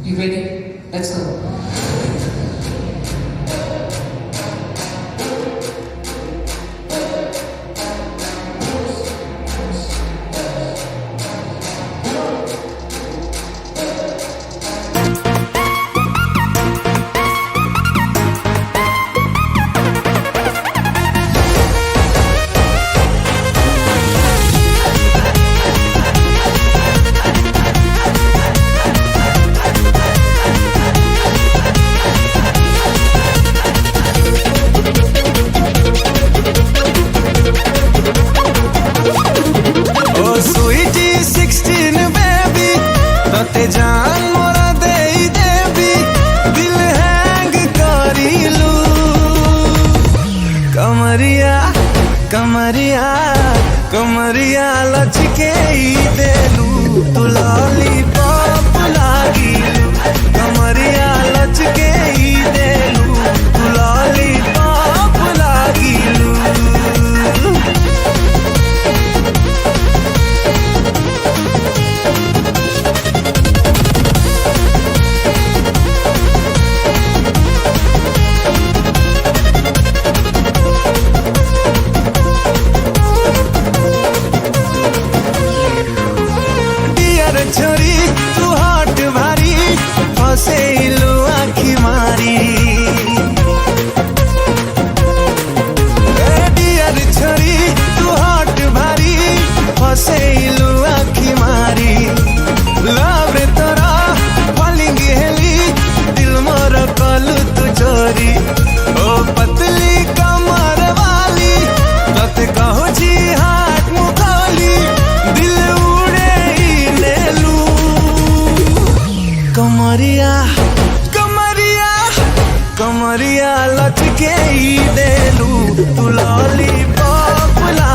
You ready? Let's go. ते जान मोरा दे देवी दिल हैंग करीलू कमरिया कमरिया कमरिया लचके देलू तू लॉलीपॉप लागिलू कमरिया लचके देलू तू लॉलीपॉप लागिलू छोरी तू हॉट भारी फसेलू आखी मारी डियर छोरी तू हॉट भारी फसेलू आखी मारी लव रे तोरा फॉलिंग हेली दिल मोर कलू तू चोरी ओ पतली कमर वाली तते कहू जी हाथ मुखाली दिल कमरिया कमरिया कमरिया लचके देलू तू लॉलीपॉप ला